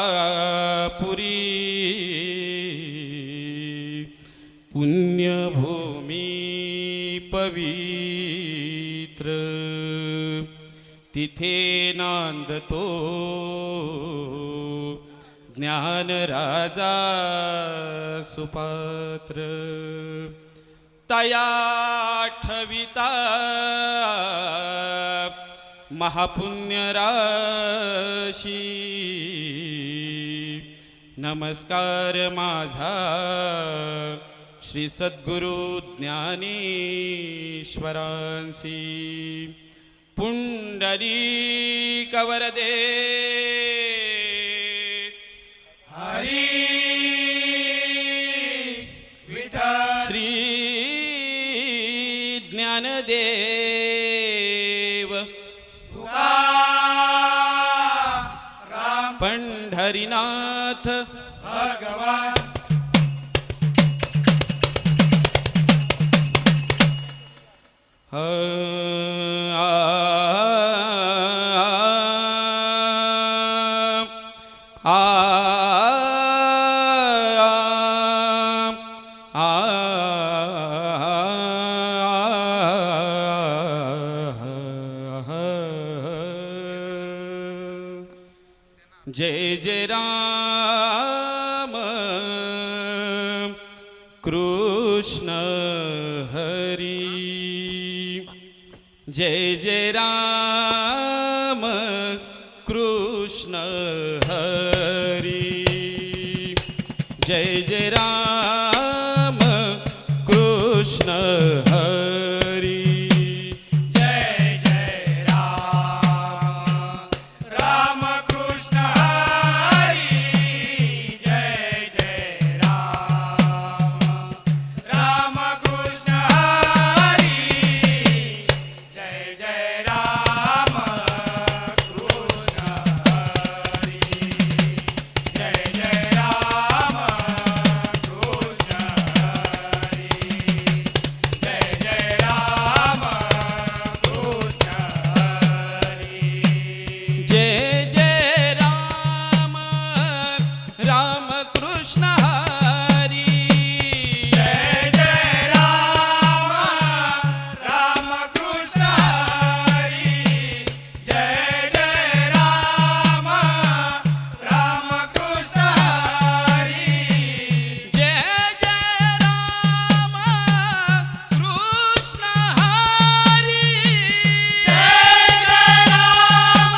अलंकापुरी पुण्यभूमी पवित्र तिथे नांदतो ज्ञानराजा सुपात्र तया ठविता महापुण्य राशी नमस्कार माझा श्री सद्गुरु ज्ञानेश्वरांसी पुंडलिक वरदे हरी विठ्ठल श्री ज्ञानदेव तुकाराम पंढरीनाथ भगवान जय जय राम कृष्ण हरी जय जय राम कृष्ण हरी जय जय राम कृष्ण हरी जय जय राम राम कृष्ण हरी जय जय राम राम कृष्ण हरी जय जय राम कृष्ण हरी जय जय राम कृष्ण हरी जय जय राम कृष्ण हरी जय जय राम राम कृष्ण हरी जय जय राम राम कृष्ण हरी जय जय राम राम कृष्ण हरी जय जय राम कृष्ण हरी जय जय राम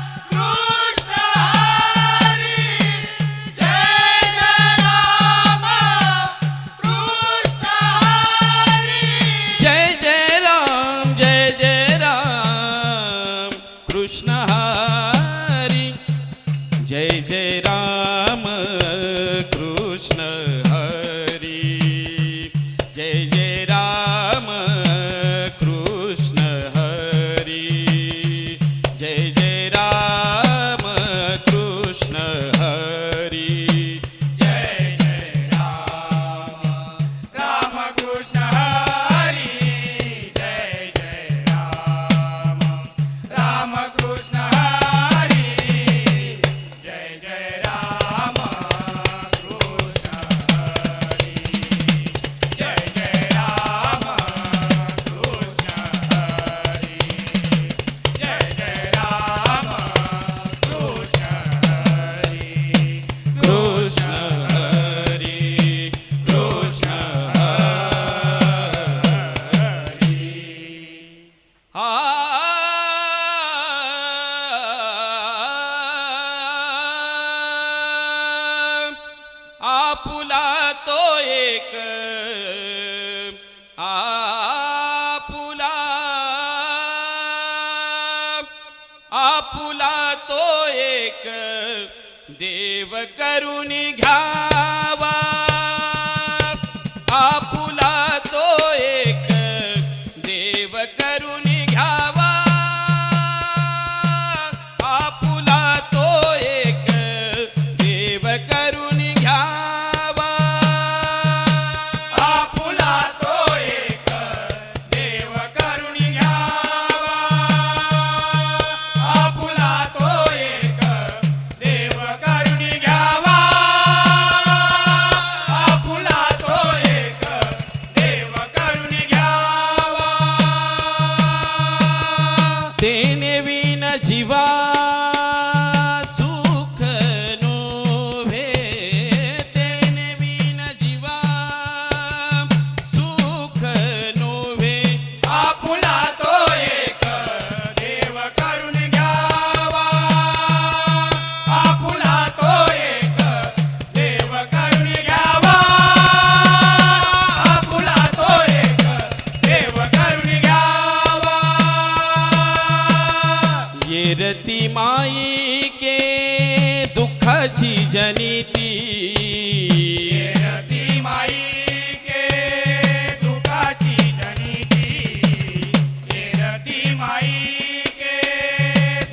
कृष्ण हरी जय जय राम कृष्ण हरी जय जय राम कृष्ण हरी जय जय राम कृष्ण हरी जय जय राम कृष्ण हरी जय जय राम कृष्ण हरी जय जय राम राम कृष्ण हरी जय जय राम राम कृष्ण हरी जय जय राम कृष्ण हरी जय जय राम कृष्ण हरी जय जय राम कृष्ण हरी कृष्ण हरी कृष्ण आपुला तो एक आपुला तो एक देव करून घ्यावा आपुला तो एक देव करून घ्यावा आपुला तो एक देव करून घ्यावा आपुला तो एक देव करुणी घ्यावा आपुला तो एक विन जीवा सुख नोवे तेने विन जीवा सुख नोवे आपुला तो एक देव करून घ्यावा आपुला तो एक देव करून घ्यावा आपुला तो एक देव करून घ्यावा येरती माई के दुःखाची जनिती येरती माई के दुःखाची जनिती येरती माई के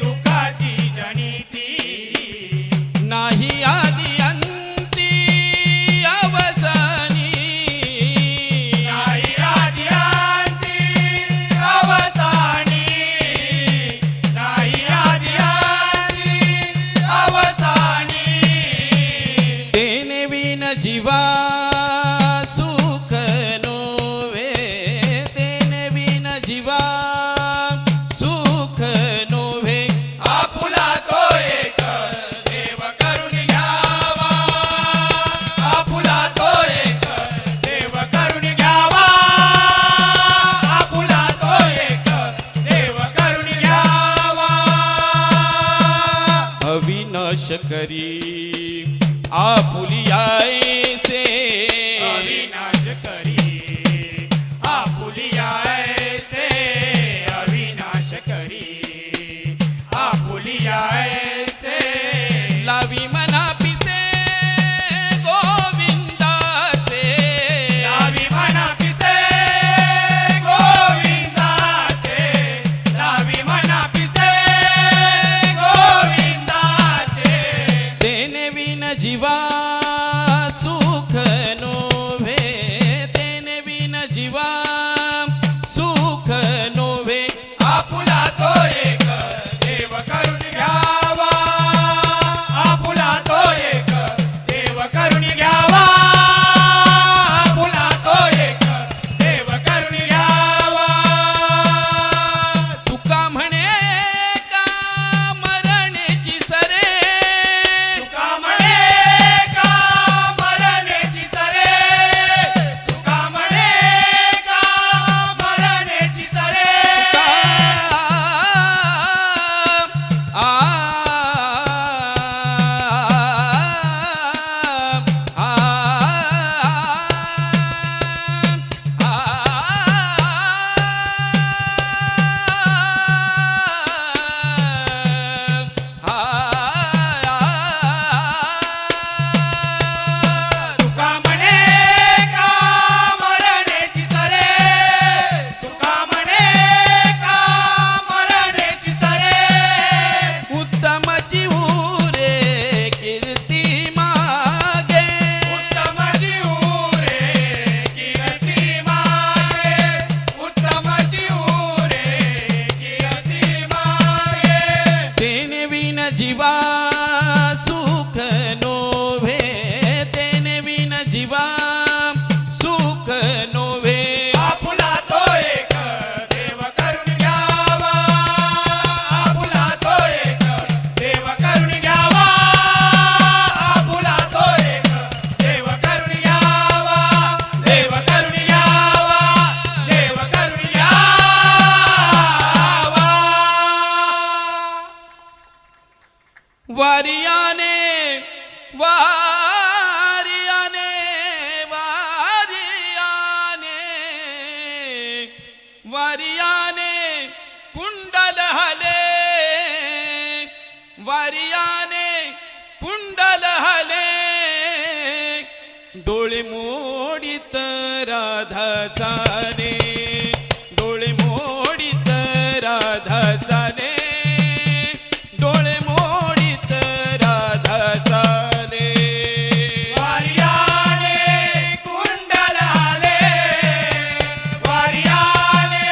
दुःखाची जनिती नाही आदि अंती अवसानी नाही आदि अंती अवसानी नाही आदि अंती अवसानी तेने विन जीवा सुख नोवे तेने विन जीवा सुख नोवे आपुला तो एक देव करून घ्यावा आपुला तो एक देव करून घ्यावा आपुला तो एक देव करून घ्यावा अविनाश करी आपुलियाए से अविनाश करी आपुलिया ऐसे अविनाश करी आपुलिया ऐसे लावी मना पिसे गोविंदाचे लावी म्हणा पिसे गोविंदाचे लावी म्हणा पिसे गोविंदाचे तेने विन जीवा सुख नोवे तेने विन जीवा सुख नोवे आपुला तो एक देव करून घ्यावा आपुला तो एक देव करून घ्यावा आपुला तो एक देव करून घ्यावा तुका म्हणे का मरण्याची सरे तुका म्हणे का मरण्याची सरे तुका म्हणे का मरण्याची सरे आ तुका म्हणे का मरण्याची सरे तुका म्हणे का मरण्याची सरे उत्तम जीवरे कीर्ती मागे उत्तम जीव रे कीर्ती मागे उत्तम जीव रे कीर्ती मागे तेने विन जीवा सुख नोवे तेने विन जीवा सुख नोवे आपुला तो एक देव करून घ्यावा आपुला तो एक देव करून घ्यावा आपुला तो एक देव करून घ्यावा देव करून घ्यावा देव करून घ्यावा वारियाने वारियाने वारियाने वारियाने कुंडल हले वारियाने कुंडल हले डोळे मोडीत राधा जाणे डोळे मोडीत राधा जाणे डोळे मोडीत राधा जाणे वारियाने कुंडल आले वारियाने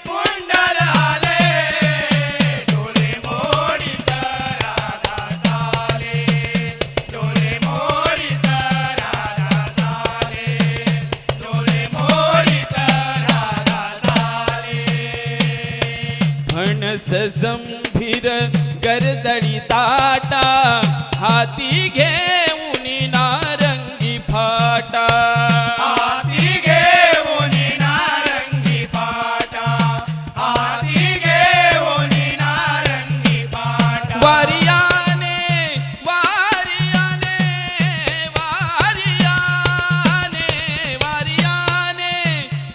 कुंडल आले डोळे मोडीत राधा चाले डोळे मोडीत राधा चाले डोळे मोडीत राधा चाले फणस जंभ फिर गर्दळी ताटा हाती घेऊन नारंगी फाटा हाती घेऊन नारंगी फाटा हाती घेऊन नारंगी फाटा वारियाने वारियाने वारियाने वारियाने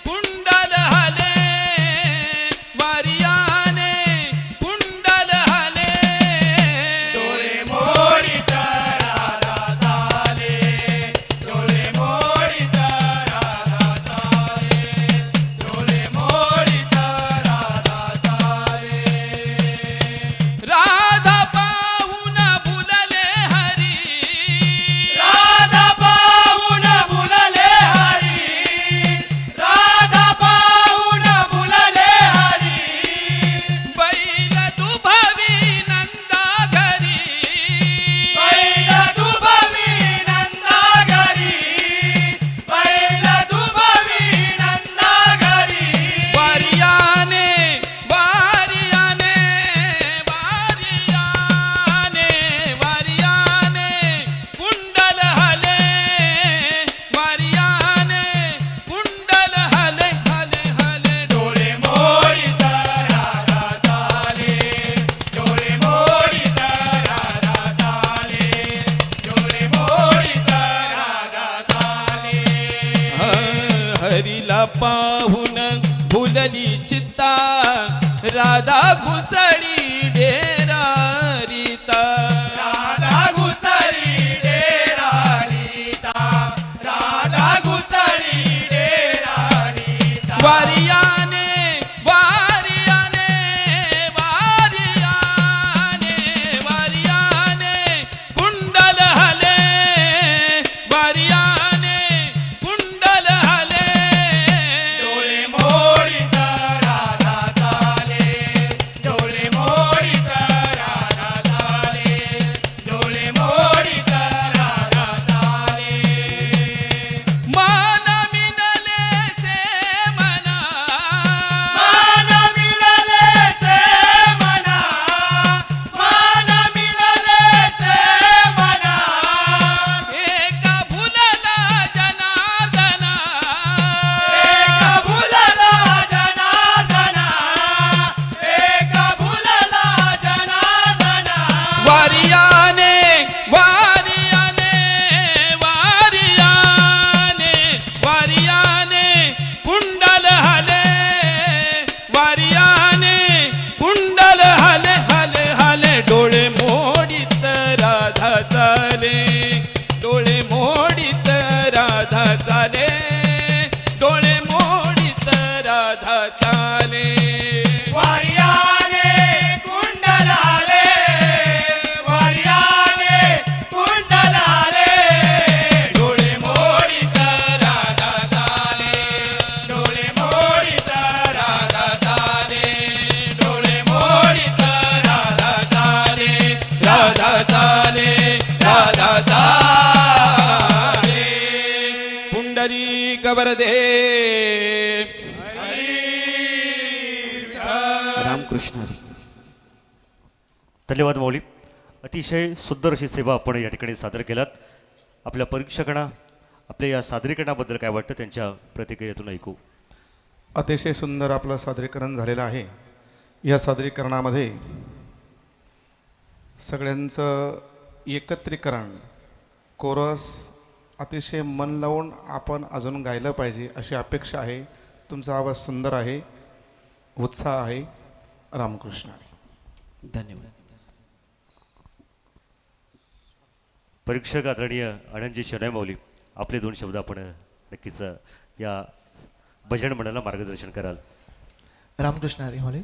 कुंडल हले वारियाने कुंडल हले डोळे मोडीत राधा चाले डोळे मोडीत राधा चाले डोळे मोडीत राधा चाले राधा पाहून भुलले हरी राधा पाहून भुलले हरी राधा पाहून भुलले हरी बैल दुभवी नंदा घरी बैल दुभवी नंदा घरी बैल दुभवी नंदा घरी वारियाने वारियाने वारियाने वारियाने कुंडल हले वारियाने कुंडल हले हले हले डोळे मोडीत राधा चाले डोळे मोडीत राधा चाले डोळे मोडीत राधा चाले हरीला पाहून फुलली चित्ता राधा घुसळी डेरा रीता राधा घुसळी डेरा रीता राधा घुसळी डेरा रीता वारियाने वारियाने वारियाने वारियाने कुंडल हले वारियाने कुंडल हले डोळे मोडीत राधा चाले डोळे मोडीत राधा चाले डोळे मोडीत राधा चाले मान मिनले से मना मान मिळाले से मना मान मिळाले से मना एका फुलला जनार्दना एका फुलला जनार्दना एका फुलला जनार्दना वारियाने वारियाने वारियाने वारियाने कुंडल हले वारियाने कुंडल हले हले हले डोळे मोडीत राधा चाले डोळे मोडीत राधा चाले डोळे मोडीत राधा चाले वारियाने कुंडलाले वारियाने कुंडलाले डोळे मोडीत राधा चाले डोळे मोडीत राधा चाले डोळे मोडीत राधा चाले राधा चाले राधा चाले पुंडरीक वरदे रामकृष्ण हरी. धन्यवाद माऊली. अतिशय सुंदर अशी सेवा आपण या ठिकाणी सादर केलात. आपल्या परीक्षकांना आपल्या या सादरीकरणाबद्दल काय वाटतं त्यांच्या प्रतिक्रियेतून ऐकू. अतिशय सुंदर आपलं सादरीकरण झालेलं आहे. या सादरीकरणामध्ये सगळ्यांचं एकत्रीकरण कोरस अतिशय मन लावून आपण अजून गायलं पाहिजे अशी अपेक्षा आहे. तुमचा आवाज सुंदर आहे, उत्साह आहे. रामकृष्ण हरी. धन्यवाद. परीक्षक आदरणीय आनंदजी शनाय माऊली, आपले 2 शब्द आपण नक्कीच या भजन मंडळाला मार्गदर्शन कराल. रामकृष्ण हरी माऊली.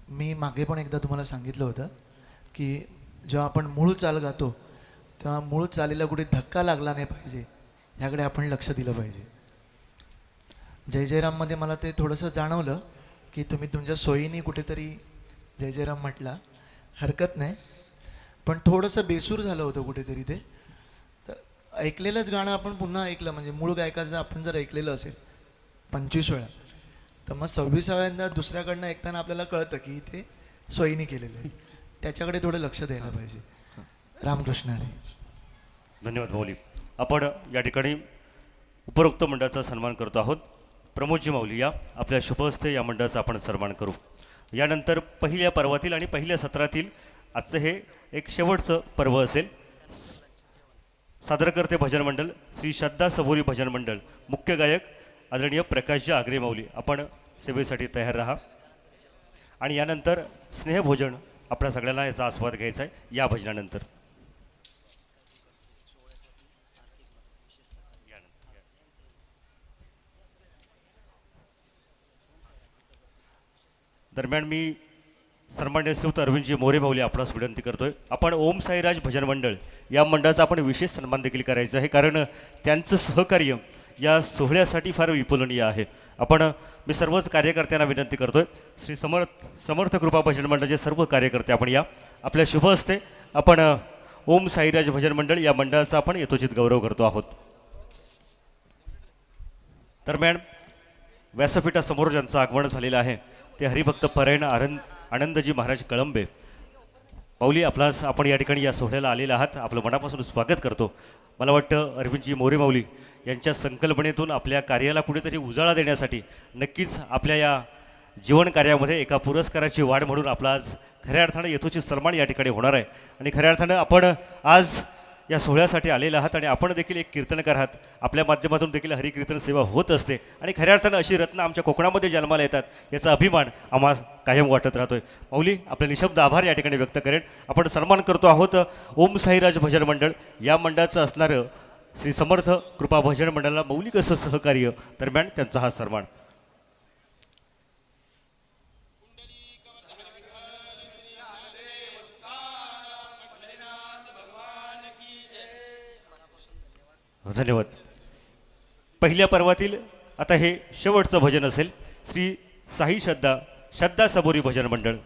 मी मागे पण एकदा तुम्हाला सांगितलं होतं की जेव्हा आपण मूळ चाल गातो तेव्हा मूळ चालीला कुठे धक्का लागला नाही पाहिजे ह्याकडे आपण लक्ष दिलं पाहिजे. जय जयराममध्ये मला ते थोडंसं जाणवलं की तुम्ही तुमच्या सोयीने कुठेतरी जय जयराम म्हटला, हरकत नाही, पण थोडंसं बेसूर झालं होतं कुठेतरी ते. तर ऐकलेलंच गाणं आपण पुन्हा ऐकलं म्हणजे मूळ गायकाचं आपण जर ऐकलेलं असेल 25 वेळा तर मग 26व्यांदा दुसऱ्याकडनं ऐकताना आपल्याला कळतं की ते सोयीने केलेलं आहे. त्याच्याकडे थोडं लक्ष द्यायला पाहिजे. रामकृष्ण हरी. धन्यवाद माऊली. आपण या ठिकाणी उपरोक्त मंडळाचा सन्मान करतो आहोत. प्रमोदजी माऊली या आपल्या शुभ हस्ते या मंडळाचा आपण सन्मान करू. यानंतर पहिल्या पर्वातील आणि पहिल्या सत्रातील आजचं हे एक शेवटचं पर्व असेल. सादरकर्ते भजन मंडळ श्री श्रद्धा सबोरी भजन मंडळ, मुख्य गायक आदरणीय प्रकाशजी आगरे माऊली. आपण सेवेसाठी तयार राहा. आणि यानंतर स्नेहभोजन आपल्या सगळ्यांना याचा आस्वाद घ्यायचा आहे या भजनानंतर. दरम्यान मी सन्मान्य श्रीयुत अरविंदजी मोरे माऊली आपणास विनंती करतोय, आपण ओम साईराज भजन मंडळ या मंडळाचा आपण विशेष सन्मान देखील करायचा आहे, कारण त्यांचं सहकार्य या सोहळ्यासाठी फार विपुलनीय आहे. मी सर्वच कार्यकर्त्यांना विनंती करतोय, श्री समर्थ कृपा भजन मंडळाचे सर्व कार्यकर्ते आपण या. आपल्या शुभ हस्ते आपण ओम साईराज भजन मंडळ या मंडळाचा आपण यथोचित गौरव करतो आहोत. दरम्यान व्यासपीठासमोर ज्यांचं आगमन झालेलं आहे ते हरिभक्त परायण आनंदजी महाराज कळंबे माऊली. आपण या ठिकाणी या सोहळ्याला आलेला आहात, आपलं मनापासून स्वागत करतो. मला वाटतं अरविंदजी मोरे माऊली यांच्या संकल्पनेतून आपल्या कार्याला कुठेतरी उजाळा देण्यासाठी नक्कीच आपल्या या जीवन कार्यामध्ये एका पुरस्काराची वाढ म्हणून आपला आज खऱ्या अर्थानं यथोचित सन्मान या ठिकाणी होणार आहे. आणि खऱ्या अर्थानं आपण आज या सोहळ्यासाठी आलेला आहात आणि आपण देखील एक कीर्तनकार आहात. आपल्या माध्यमातून देखील हरिकीर्तन सेवा होत असते आणि खऱ्या अर्थानं अशी रत्न आमच्या कोकणामध्ये जन्माला येतात याचा अभिमान आम्हाला कायम वाटत राहतोय. माऊली आपले निशब्द आभार या ठिकाणी व्यक्त करेन. आपण सन्मान करतो आहोत ओम साईराज भजन मंडळ या मंडळाचं असणारं श्री समर्थ कृपा भजन मंडळाला माऊली कसं सहकार्य दरम्यान त्यांचा हा सन्मान. धन्यवाद. पहिल्या पर्वातील आता हे शेवटचं भजन असेल. श्री साई श्रद्धा सबोरी भजन मंडळ